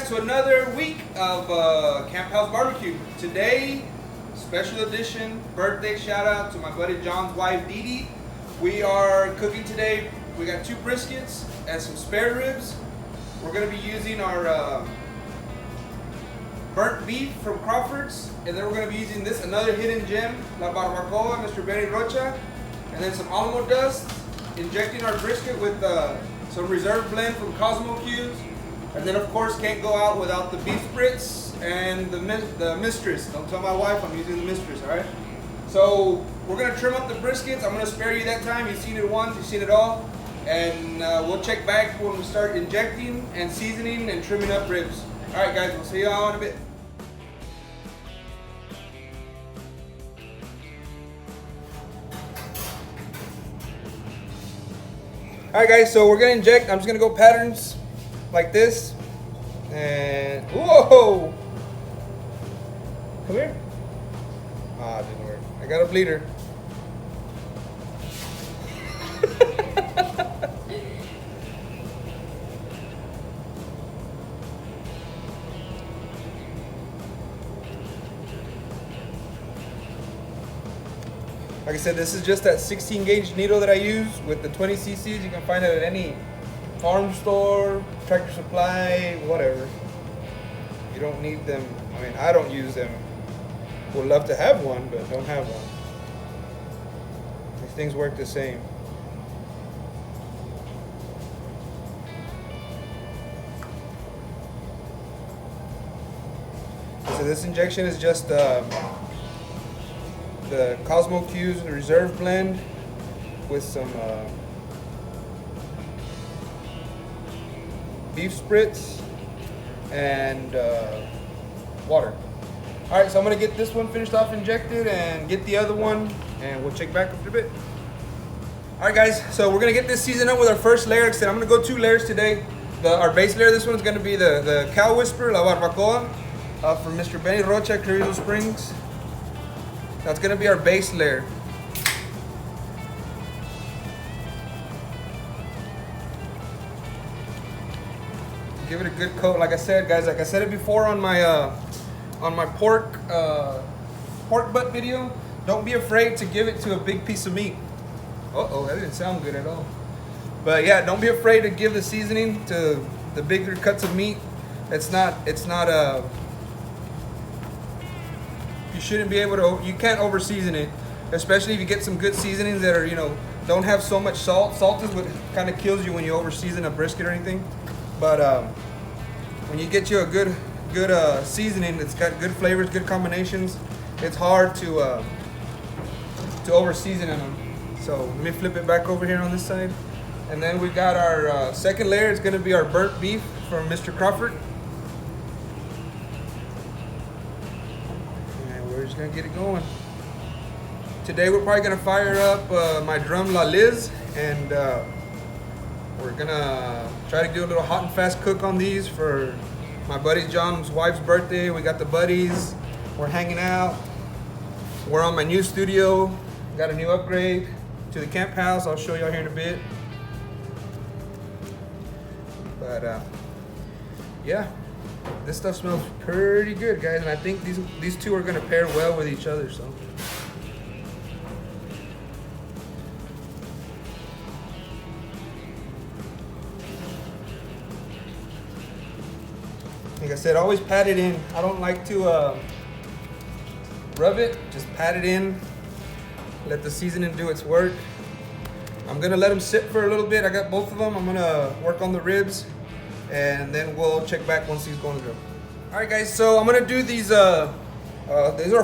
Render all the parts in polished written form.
guys to another week of Camp House Barbecue. Today, special edition birthday shout out to my buddy John's wife Dee Dee. We are cooking today. We got 2 briskets and some spare ribs. We're going to be using our burnt beef from Crawford's, and then we're going to be using this another hidden gem, la barbacoa, Mr. Benny Rocha, and then some alamo dust. Injecting our brisket with some reserve blend from Cosmo Cubes. And then of course can't go out without the beef Spritz and the mistress. Don't tell my wife I'm using the mistress, alright? So we're gonna trim up the briskets. I'm gonna spare you that time. You've seen it once, you've seen it all. And we'll check back when we start injecting and seasoning and trimming up ribs. Alright guys, we'll see y'all in a bit. Alright guys, so we're gonna inject. I'm just gonna go patterns like this, and whoa! Come here. Ah, it didn't work. I got a bleeder. Like I said, this is just that 16 gauge needle that I use with the 20 cc's. You can find it at any farm store, Tractor Supply, whatever. You don't need them. I mean, I don't use them. Would love to have one, but don't have one. These things work the same. So this injection is just the Cosmo Cubes reserve blend with some beef Spritz and water. Alright, so I'm going to get this one finished off injected and get the other one, and we'll check back after a bit. Alright guys, so we're going to get this seasoned up with our first layer. Like I said, I'm going to go 2 layers today. Our base layer, this one's going to be the Cow Whisper, La Barbacoa, from Mr. Benny Rocha, Clarito Springs. That's going to be our base layer. Give it a good coat. Like I said, guys, like I said it before on my pork butt video, don't be afraid to give it to a big piece of meat. Uh-oh, that didn't sound good at all. But yeah, don't be afraid to give the seasoning to the bigger cuts of meat. You shouldn't be able to, you can't over season it, especially if you get some good seasonings that are, don't have so much salt. Salt is what kind of kills you when you over season a brisket or anything. But when you get you a good seasoning, it's got good flavors, good combinations, it's hard to over season them. So let me flip it back over here on this side. And then we got our second layer. It's going to be our burnt beef from Mr. Crawford. We're just gonna get it going. Today we're probably gonna fire up my drum La Liz, and we're gonna try to do a little hot and fast cook on these for my buddy John's wife's birthday. We got the buddies, we're hanging out. We're on my new studio, got a new upgrade to the camp house. I'll show y'all here in a bit. But yeah. This stuff smells pretty good, guys, and I think these two are gonna pair well with each other. So, like I said, always pat it in. I don't like to rub it. Just pat it in. Let the seasoning do its work. I'm gonna let them sit for a little bit. I got both of them. I'm gonna work on the ribs, and then we'll check back once these go on the grill. Alright guys, so I'm gonna do these are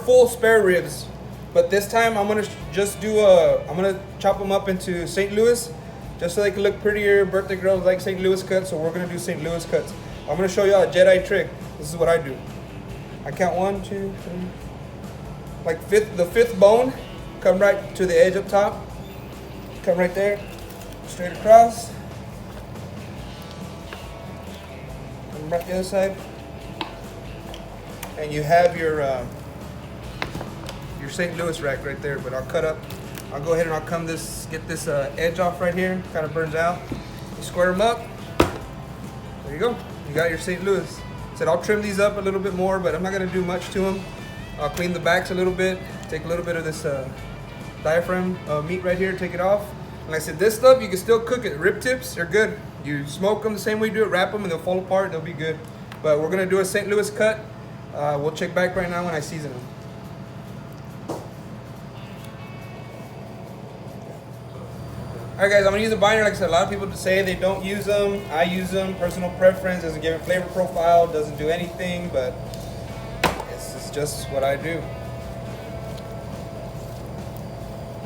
full spare ribs, but this time I'm gonna I'm gonna chop them up into St. Louis just so they can look prettier. Birthday girls like St. Louis cuts, so we're gonna do St. Louis cuts. I'm gonna show y'all a Jedi trick. This is what I do. I count 1, 2, 3, like the fifth bone, come right to the edge up top, come right there, straight across. Right the other side, and you have your St. Louis rack right there. But I'll go ahead and I'll get this edge off right here. Kind of burns out. You square them up. There you go. You got your St. Louis. said I'll trim these up a little bit more, but I'm not gonna do much to them. I'll clean the backs a little bit, take a little bit of this diaphragm meat right here, take it off. And like I said, this stuff, you can still cook it. Rib tips are good. You smoke them the same way you do it, wrap them, and they'll fall apart, they'll be good. But we're gonna do a St. Louis cut. We'll check back right now when I season them. All right, guys, I'm gonna use a binder. Like I said, a lot of people say they don't use them. I use them. Personal preference, doesn't give a flavor profile, doesn't do anything, but this is just what I do.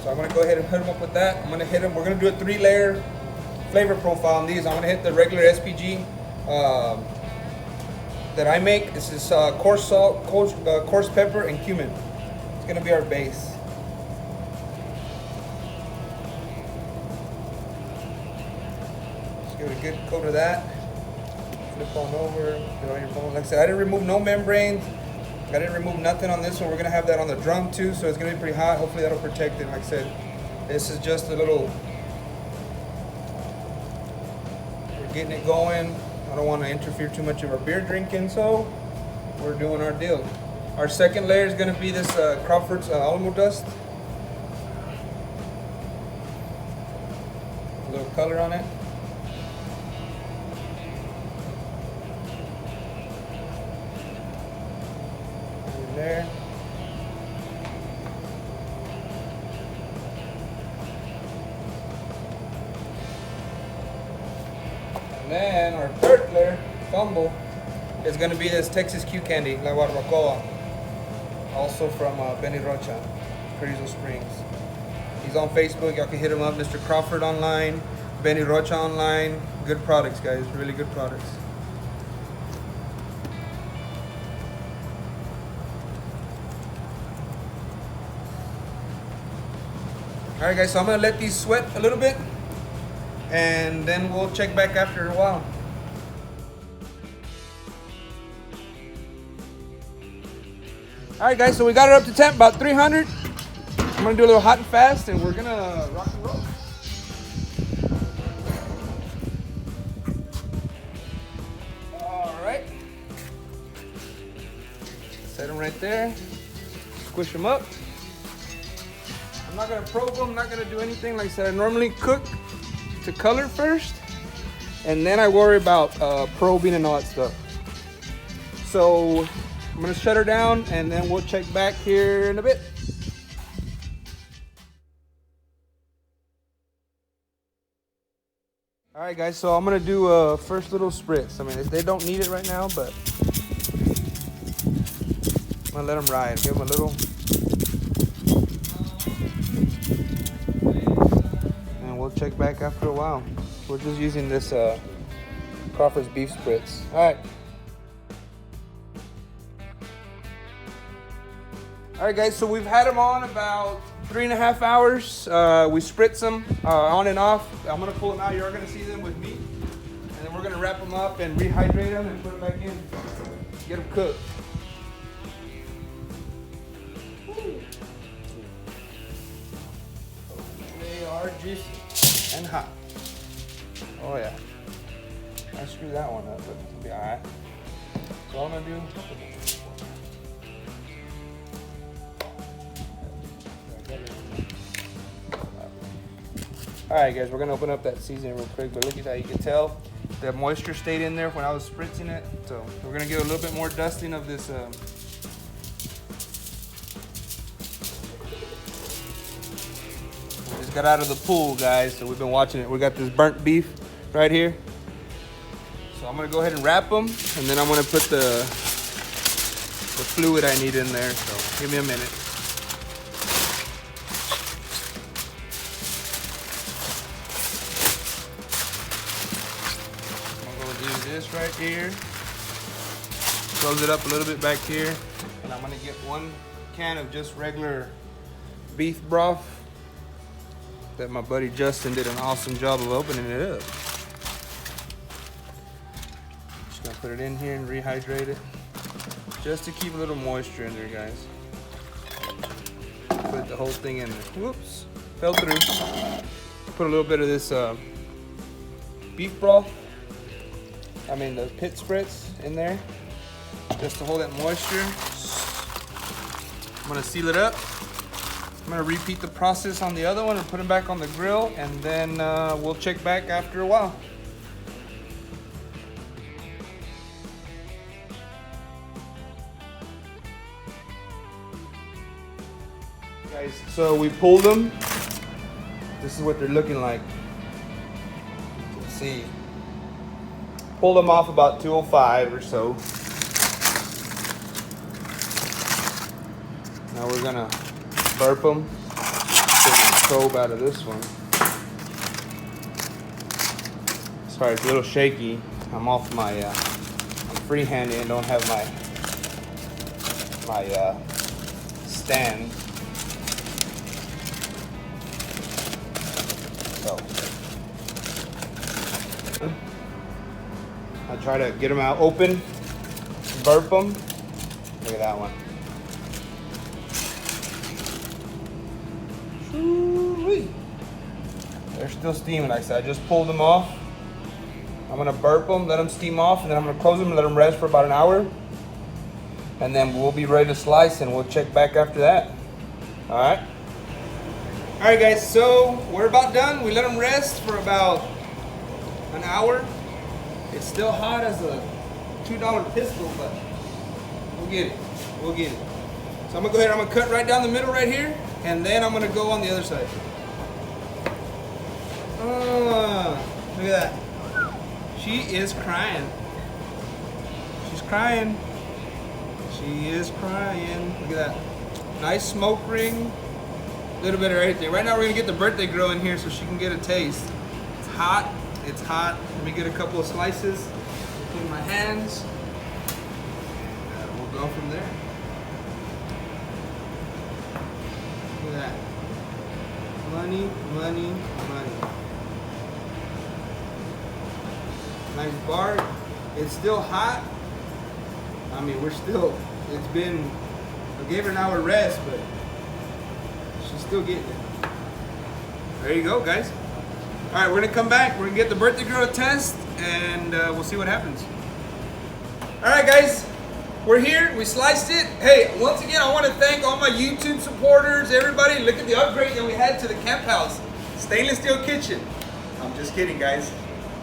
So I'm gonna go ahead and hit them up with that. I'm gonna hit them. We're gonna do a 3-layer flavor profile on these. I'm gonna hit the regular SPG that I make. This is coarse salt, coarse pepper, and cumin. It's gonna be our base. Give it a good coat of that. Flip on over, get on your bone. Like I said, I didn't remove no membranes. I didn't remove nothing on this one. We're gonna have that on the drum too, so it's gonna be pretty hot. Hopefully that'll protect it. Like I said, this is just a little, we're getting it going. I don't want to interfere too much of our beer drinking, so we're doing our deal. Our second layer is gonna be this Crawford's Alamo dust. A little color on it. There. And then our third layer, combo, is going to be this Texas Q candy, la barbacoa, also from Benny Rocha, Carrizo Springs. He's on Facebook. Y'all can hit him up. Mr. Crawford online, Benny Rocha online. Good products, guys. Really good products. All right, guys, so I'm gonna let these sweat a little bit, and then we'll check back after a while. All right, guys, so we got it up to temp, about 300. I'm gonna do a little hot and fast, and we're gonna rock and roll. All right. Set them right there. Squish them up. I'm not gonna probe them, not gonna do anything. Like I said, I normally cook to color first, and then I worry about probing and all that stuff. So I'm gonna shut her down, and then we'll check back here in a bit. All right, guys, so I'm gonna do a first little spritz. I mean, they don't need it right now, but I'm gonna let them ride, give them a little. We'll check back after a while. We're just using this Crawford's beef spritz. All right. All right, guys, so we've had them on about 3.5 hours. We spritz them on and off. I'm gonna pull them out. You're gonna see them with me. And then we're gonna wrap them up and rehydrate them and put them back in. Get them cooked. They are juicy and hot. Oh yeah. I screwed that one up, but it'll be alright. So all I'm gonna do. Alright, guys, we're gonna open up that seasoning real quick, but look at that. You can tell the moisture stayed in there when I was spritzing it. So we're gonna give a little bit more dusting of this just got out of the pool, guys, so we've been watching it. We got this burnt beef right here. So I'm gonna go ahead and wrap them, and then I'm gonna put the fluid I need in there. So give me a minute. I'm gonna do this right here. Close it up a little bit back here, and I'm gonna get 1 can of just regular beef broth that my buddy Justin did an awesome job of opening it up. Just gonna put it in here and rehydrate it, just to keep a little moisture in there, guys. Put the whole thing in there. Whoops, fell through. Put a little bit of this beef broth, the pit spritz in there. just to hold that moisture. I'm gonna seal it up. I'm gonna repeat the process on the other one and put them back on the grill, and then we'll check back after a while. Guys, so we pulled them. This is what they're looking like. You can see. Pulled them off about 205 or so. Now we're gonna burp them. Get my probe out of this one. Sorry, it's a little shaky. I'm off my, I'm freehanding and don't have my stand. So I try to get them out open, burp them. Look at that one. They're still steaming, like I said. I just pulled them off. I'm gonna burp them, let them steam off, and then I'm gonna close them and let them rest for about an hour. And then we'll be ready to slice, and we'll check back after that. All right. All right, guys, so we're about done. We let them rest for about an hour. It's still hot as a $2 pistol, but we'll get it. We'll get it. So I'm gonna go ahead, I'm gonna cut right down the middle right here, and then I'm gonna go on the other side. Look at that. She is crying. She's crying. She is crying. Look at that. Nice smoke ring. A little bit of everything. Right now we're gonna get the birthday girl in here so she can get a taste. It's hot. It's hot. Let me get a couple of slices in my hands. And we'll go from there. Look at that. Money, money, money. Nice bark. It's still hot. I mean, it's been, I gave her an hour rest, but she's still getting it. There you go, guys. All right, we're gonna come back. We're gonna get the birthday girl a test, and we'll see what happens. All right, guys, we're here. We sliced it. Hey, once again, I want to thank all my YouTube supporters, everybody. Look at the upgrade that we had to the camp house. Stainless steel kitchen. I'm just kidding, guys.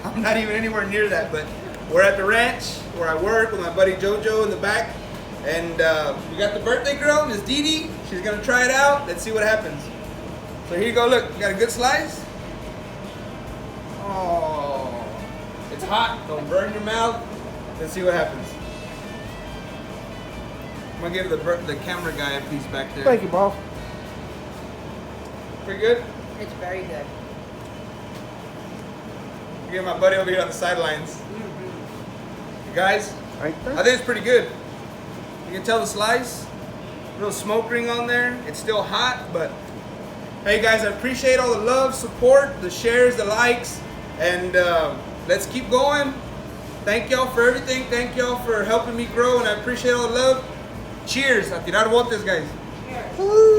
I'm not even anywhere near that, but we're at the ranch where I work with my buddy JoJo in the back, and we got the birthday girl, Miss Dee Dee. She's gonna try it out. Let's see what happens. So here you go. Look, you got a good slice. Oh, it's hot. Don't burn your mouth. Let's see what happens. I'm gonna give the camera guy a piece back there. Thank you, boss. Pretty good. It's very good. Get my buddy over here on the sidelines. You guys, Right there. I think it's pretty good. You can tell the slice, little smoke ring on there. It's still hot, but hey guys, I appreciate all the love, support, the shares, the likes, and let's keep going. Thank y'all for everything. Thank y'all for helping me grow, and I appreciate all the love. Cheers. A tirar botes, guys. Cheers. Woo.